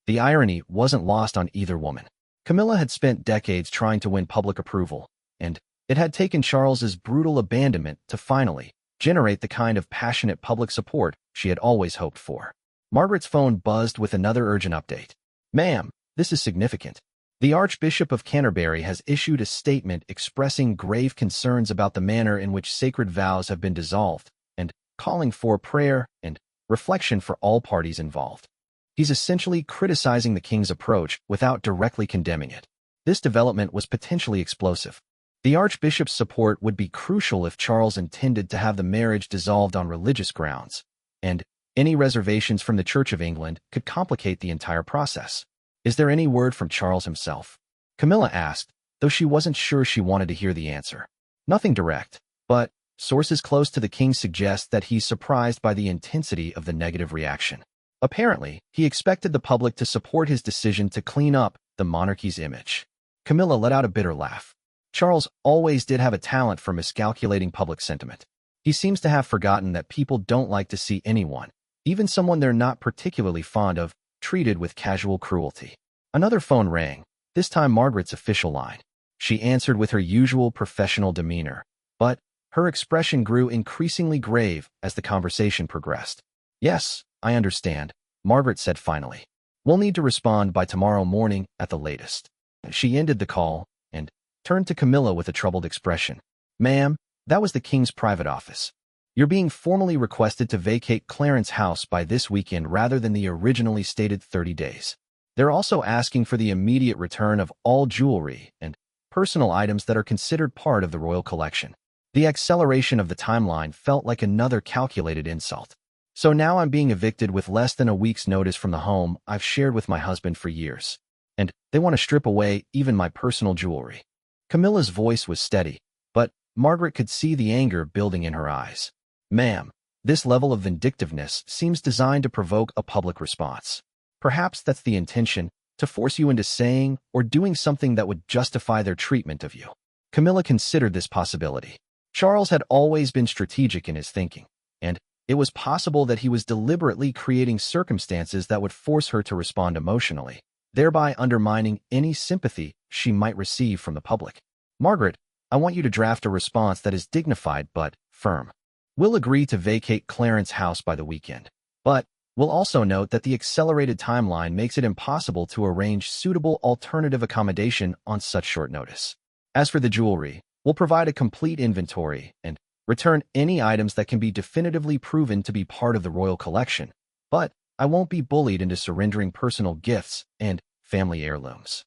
The irony wasn't lost on either woman. Camilla had spent decades trying to win public approval, and it had taken Charles's brutal abandonment to finally generate the kind of passionate public support she had always hoped for. Margaret's phone buzzed with another urgent update. Ma'am, this is significant. The Archbishop of Canterbury has issued a statement expressing grave concerns about the manner in which sacred vows have been dissolved and calling for prayer and reflection for all parties involved. He's essentially criticizing the king's approach without directly condemning it. This development was potentially explosive. The Archbishop's support would be crucial if Charles intended to have the marriage dissolved on religious grounds, and any reservations from the Church of England could complicate the entire process. Is there any word from Charles himself? Camilla asked, though she wasn't sure she wanted to hear the answer. Nothing direct, but sources close to the king suggest that he's surprised by the intensity of the negative reaction. Apparently, he expected the public to support his decision to clean up the monarchy's image. Camilla let out a bitter laugh. Charles always did have a talent for miscalculating public sentiment. He seems to have forgotten that people don't like to see anyone, even someone they're not particularly fond of, treated with casual cruelty. Another phone rang, this time Margaret's official line. She answered with her usual professional demeanor, but her expression grew increasingly grave as the conversation progressed. Yes, I understand, Margaret said finally. We'll need to respond by tomorrow morning at the latest." She ended the call and turned to Camilla with a troubled expression. "Ma'am, that was the king's private office. You're being formally requested to vacate Clarence House by this weekend rather than the originally stated 30 days. They're also asking for the immediate return of all jewelry and personal items that are considered part of the royal collection." The acceleration of the timeline felt like another calculated insult. "So now I'm being evicted with less than a week's notice from the home I've shared with my husband for years. And they want to strip away even my personal jewelry." Camilla's voice was steady, but Margaret could see the anger building in her eyes. "Ma'am, this level of vindictiveness seems designed to provoke a public response. Perhaps that's the intention, to force you into saying or doing something that would justify their treatment of you." Camilla considered this possibility. Charles had always been strategic in his thinking, and it was possible that he was deliberately creating circumstances that would force her to respond emotionally, thereby undermining any sympathy she might receive from the public. "Margaret, I want you to draft a response that is dignified but firm. We'll agree to vacate Clarence House by the weekend, but we'll also note that the accelerated timeline makes it impossible to arrange suitable alternative accommodation on such short notice. As for the jewelry, we'll provide a complete inventory and return any items that can be definitively proven to be part of the royal collection, but I won't be bullied into surrendering personal gifts and family heirlooms.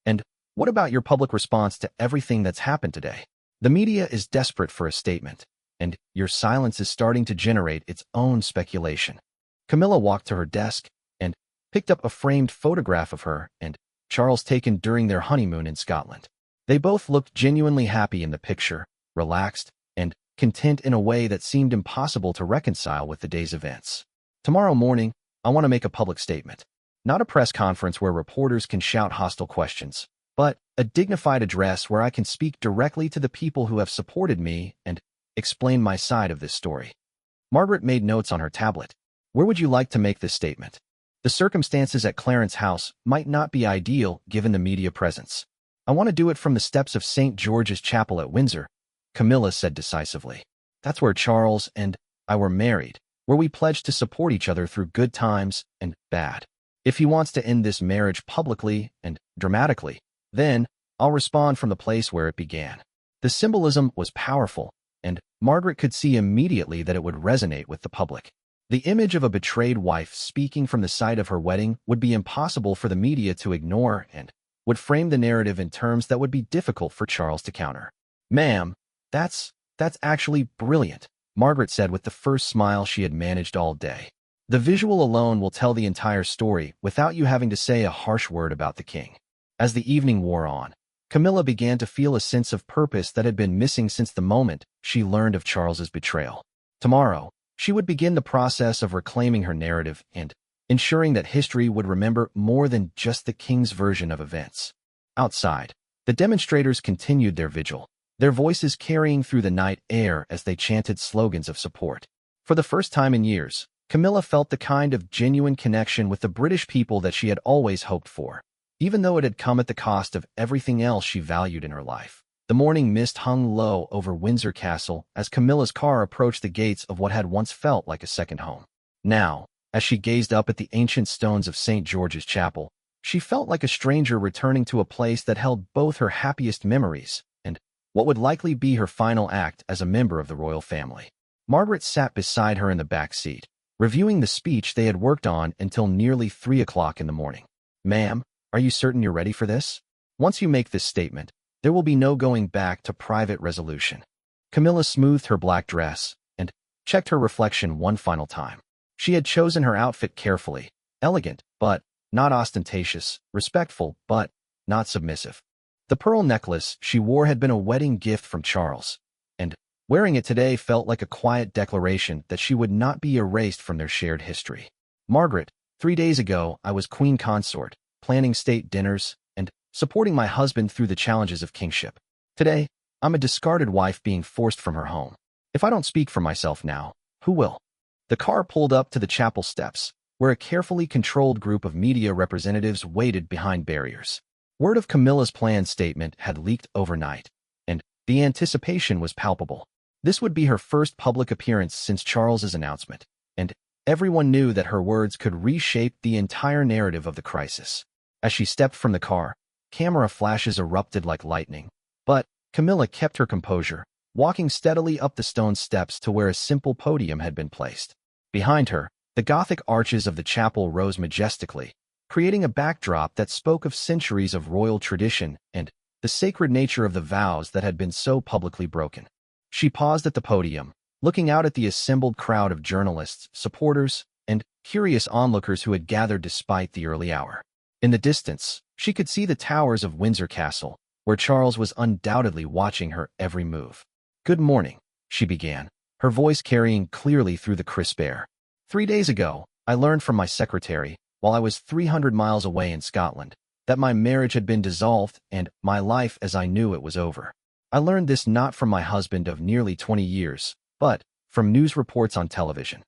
And what about your public response to everything that's happened today? The media is desperate for a statement, and your silence is starting to generate its own speculation." Camilla walked to her desk and picked up a framed photograph of her and Charles taken during their honeymoon in Scotland. They both looked genuinely happy in the picture, relaxed, and content in a way that seemed impossible to reconcile with the day's events. "Tomorrow morning, I want to make a public statement. Not a press conference where reporters can shout hostile questions, but a dignified address where I can speak directly to the people who have supported me and explain my side of this story." Margaret made notes on her tablet. "Where would you like to make this statement?" "The circumstances at Clarence House might not be ideal given the media presence. I want to do it from the steps of St. George's Chapel at Windsor," Camilla said decisively. "That's where Charles and I were married, where we pledged to support each other through good times and bad. If he wants to end this marriage publicly and dramatically, then I'll respond from the place where it began." The symbolism was powerful, and Margaret could see immediately that it would resonate with the public. The image of a betrayed wife speaking from the site of her wedding would be impossible for the media to ignore and would frame the narrative in terms that would be difficult for Charles to counter. "Ma'am, that's actually brilliant," Margaret said with the first smile she had managed all day. "The visual alone will tell the entire story without you having to say a harsh word about the king." As the evening wore on, Camilla began to feel a sense of purpose that had been missing since the moment she learned of Charles's betrayal. Tomorrow, she would begin the process of reclaiming her narrative and ensuring that history would remember more than just the king's version of events. Outside, the demonstrators continued their vigil, their voices carrying through the night air as they chanted slogans of support. For the first time in years, Camilla felt the kind of genuine connection with the British people that she had always hoped for, even though it had come at the cost of everything else she valued in her life. The morning mist hung low over Windsor Castle as Camilla's car approached the gates of what had once felt like a second home. Now, as she gazed up at the ancient stones of St. George's Chapel, she felt like a stranger returning to a place that held both her happiest memories and what would likely be her final act as a member of the royal family. Margaret sat beside her in the back seat, reviewing the speech they had worked on until nearly 3 o'clock in the morning. "Ma'am, are you certain you're ready for this? Once you make this statement, there will be no going back to private resolution." Camilla smoothed her black dress and checked her reflection one final time. She had chosen her outfit carefully, elegant but not ostentatious, respectful but not submissive. The pearl necklace she wore had been a wedding gift from Charles, and wearing it today felt like a quiet declaration that she would not be erased from their shared history. "Margaret, 3 days ago I was queen consort, planning state dinners, and supporting my husband through the challenges of kingship. Today, I'm a discarded wife being forced from her home. If I don't speak for myself now, who will?" The car pulled up to the chapel steps, where a carefully controlled group of media representatives waited behind barriers. Word of Camilla's planned statement had leaked overnight, and the anticipation was palpable. This would be her first public appearance since Charles's announcement, and Everyone knew that her words could reshape the entire narrative of the crisis. As she stepped from the car, camera flashes erupted like lightning. But Camilla kept her composure, walking steadily up the stone steps to where a simple podium had been placed. Behind her, the Gothic arches of the chapel rose majestically, creating a backdrop that spoke of centuries of royal tradition and the sacred nature of the vows that had been so publicly broken. She paused at the podium, looking out at the assembled crowd of journalists, supporters, and curious onlookers who had gathered despite the early hour. In the distance, she could see the towers of Windsor Castle, where Charles was undoubtedly watching her every move. "Good morning," she began, her voice carrying clearly through the crisp air. "3 days ago, I learned from my secretary, while I was 300 miles away in Scotland, that my marriage had been dissolved and my life as I knew it was over. I learned this not from my husband of nearly 20 years, but from news reports on television."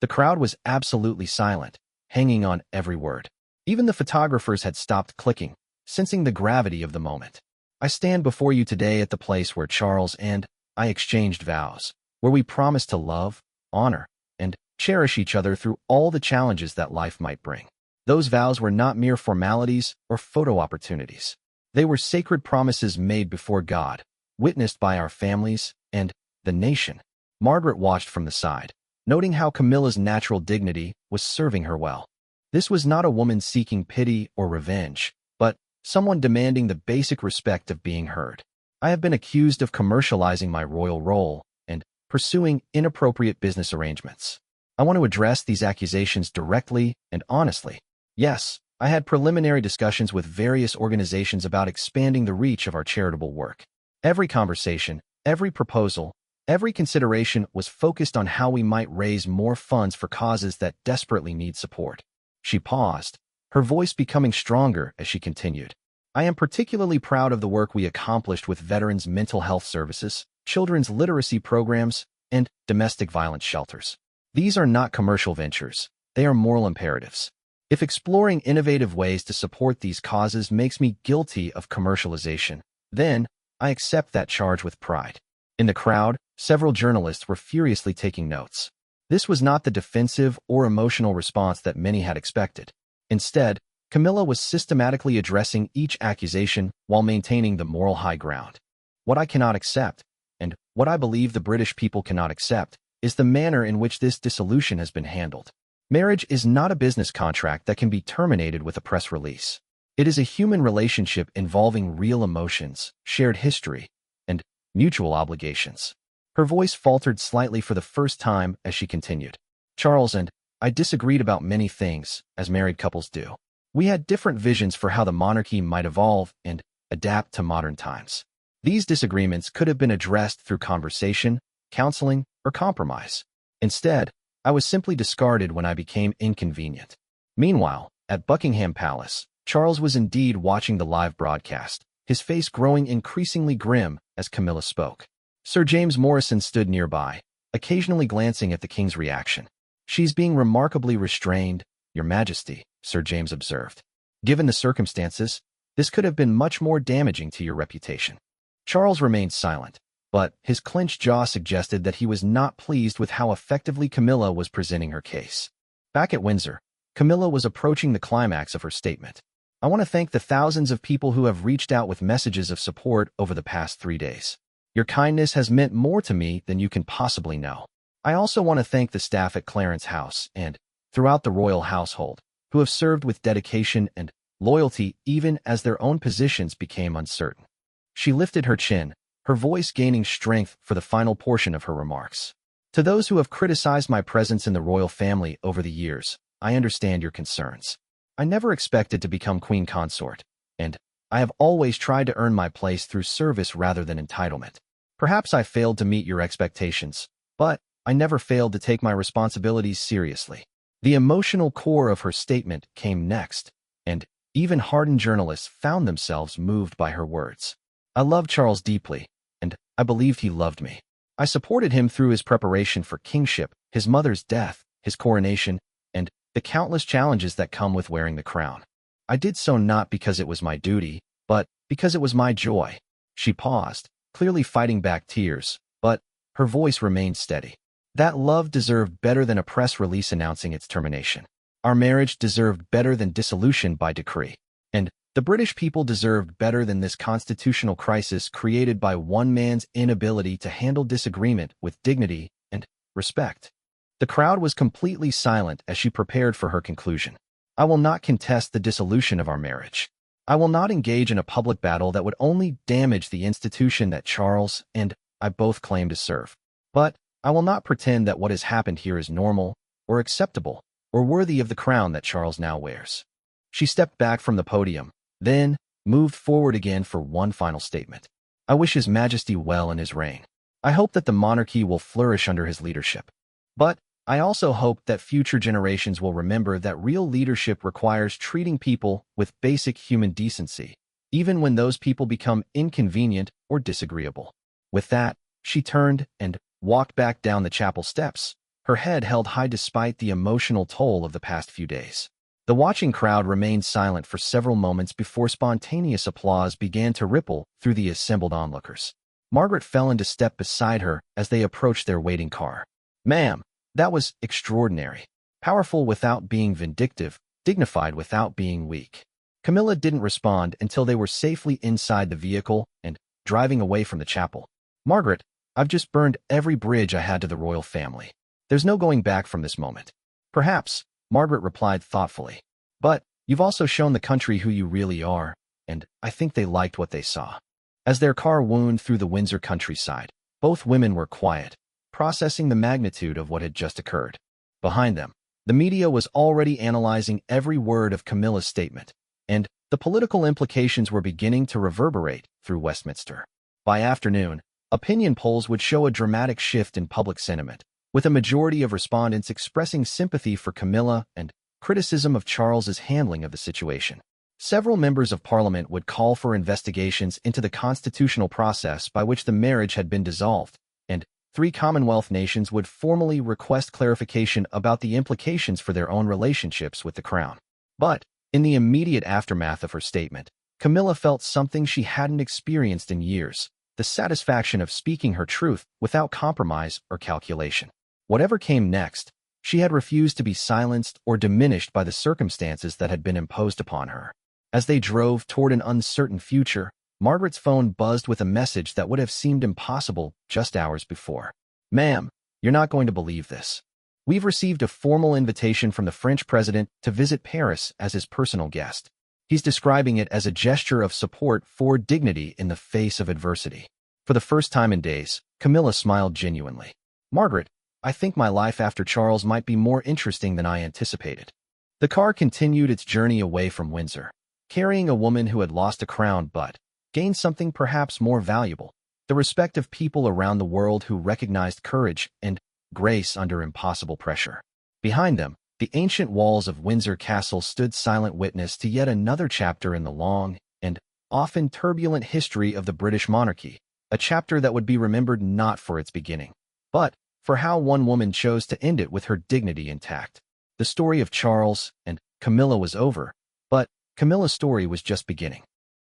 The crowd was absolutely silent, hanging on every word. Even the photographers had stopped clicking, sensing the gravity of the moment. "I stand before you today at the place where Charles and I exchanged vows, where we promised to love, honor, and cherish each other through all the challenges that life might bring. Those vows were not mere formalities or photo opportunities. They were sacred promises made before God, witnessed by our families and the nation." Margaret watched from the side, noting how Camilla's natural dignity was serving her well. This was not a woman seeking pity or revenge, but someone demanding the basic respect of being heard. "I have been accused of commercializing my royal role and pursuing inappropriate business arrangements. I want to address these accusations directly and honestly. Yes, I had preliminary discussions with various organizations about expanding the reach of our charitable work. Every conversation, every proposal, every consideration was focused on how we might raise more funds for causes that desperately need support." She paused, her voice becoming stronger as she continued. "I am particularly proud of the work we accomplished with veterans' mental health services, children's literacy programs, and domestic violence shelters. These are not commercial ventures, they are moral imperatives. If exploring innovative ways to support these causes makes me guilty of commercialization, then I accept that charge with pride." In the crowd, several journalists were furiously taking notes. This was not the defensive or emotional response that many had expected. Instead, Camilla was systematically addressing each accusation while maintaining the moral high ground. "What I cannot accept, and what I believe the British people cannot accept, is the manner in which this dissolution has been handled. Marriage is not a business contract that can be terminated with a press release. It is a human relationship involving real emotions, shared history, and mutual obligations." Her voice faltered slightly for the first time as she continued. "Charles and I disagreed about many things, as married couples do. We had different visions for how the monarchy might evolve and adapt to modern times. These disagreements could have been addressed through conversation, counseling, or compromise. Instead, I was simply discarded when I became inconvenient." Meanwhile, at Buckingham Palace, Charles was indeed watching the live broadcast, his face growing increasingly grim as Camilla spoke. Sir James Morrison stood nearby, occasionally glancing at the king's reaction. "She's being remarkably restrained, Your Majesty," Sir James observed. "Given the circumstances, this could have been much more damaging to your reputation." Charles remained silent, but his clenched jaw suggested that he was not pleased with how effectively Camilla was presenting her case. Back at Windsor, Camilla was approaching the climax of her statement. "I want to thank the thousands of people who have reached out with messages of support over the past 3 days. Your kindness has meant more to me than you can possibly know. I also want to thank the staff at Clarence House and throughout the royal household, who have served with dedication and loyalty even as their own positions became uncertain." She lifted her chin, her voice gaining strength for the final portion of her remarks. "To those who have criticized my presence in the royal family over the years, I understand your concerns. I never expected to become queen consort, and I have always tried to earn my place through service rather than entitlement. Perhaps I failed to meet your expectations, but I never failed to take my responsibilities seriously." The emotional core of her statement came next, and even hardened journalists found themselves moved by her words. "I loved Charles deeply, and I believed he loved me. I supported him through his preparation for kingship, his mother's death, his coronation, and the countless challenges that come with wearing the crown. I did so not because it was my duty, but because it was my joy." She paused, clearly fighting back tears, but her voice remained steady. That love deserved better than a press release announcing its termination. Our marriage deserved better than dissolution by decree. And the British people deserved better than this constitutional crisis created by one man's inability to handle disagreement with dignity and respect. The crowd was completely silent as she prepared for her conclusion. I will not contest the dissolution of our marriage. I will not engage in a public battle that would only damage the institution that Charles and I both claim to serve. But I will not pretend that what has happened here is normal, or acceptable, or worthy of the crown that Charles now wears. She stepped back from the podium, then moved forward again for one final statement. I wish His Majesty well in his reign. I hope that the monarchy will flourish under his leadership. But I also hope that future generations will remember that real leadership requires treating people with basic human decency, even when those people become inconvenient or disagreeable. With that, she turned and walked back down the chapel steps, her head held high despite the emotional toll of the past few days. The watching crowd remained silent for several moments before spontaneous applause began to ripple through the assembled onlookers. Margaret fell into step beside her as they approached their waiting car. "Ma'am, that was extraordinary. Powerful without being vindictive, dignified without being weak." Camilla didn't respond until they were safely inside the vehicle and driving away from the chapel. "Margaret, I've just burned every bridge I had to the royal family. There's no going back from this moment." "Perhaps," Margaret replied thoughtfully. "But you've also shown the country who you really are, and I think they liked what they saw." As their car wound through the Windsor countryside, both women were quiet, processing the magnitude of what had just occurred. Behind them, the media was already analyzing every word of Camilla's statement, and the political implications were beginning to reverberate through Westminster. By afternoon, opinion polls would show a dramatic shift in public sentiment, with a majority of respondents expressing sympathy for Camilla and criticism of Charles's handling of the situation. Several members of Parliament would call for investigations into the constitutional process by which the marriage had been dissolved, and 3 Commonwealth nations would formally request clarification about the implications for their own relationships with the Crown. But, in the immediate aftermath of her statement, Camilla felt something she hadn't experienced in years: the satisfaction of speaking her truth without compromise or calculation. Whatever came next, she had refused to be silenced or diminished by the circumstances that had been imposed upon her. As they drove toward an uncertain future, Margaret's phone buzzed with a message that would have seemed impossible just hours before. "Ma'am, you're not going to believe this. We've received a formal invitation from the French president to visit Paris as his personal guest. He's describing it as a gesture of support for dignity in the face of adversity." For the first time in days, Camilla smiled genuinely. "Margaret, I think my life after Charles might be more interesting than I anticipated." The car continued its journey away from Windsor, carrying a woman who had lost a crown but gained something perhaps more valuable: the respect of people around the world who recognized courage and grace under impossible pressure. Behind them, the ancient walls of Windsor Castle stood silent witness to yet another chapter in the long and often turbulent history of the British monarchy, a chapter that would be remembered not for its beginning, but for how one woman chose to end it with her dignity intact. The story of Charles and Camilla was over, but Camilla's story was just beginning.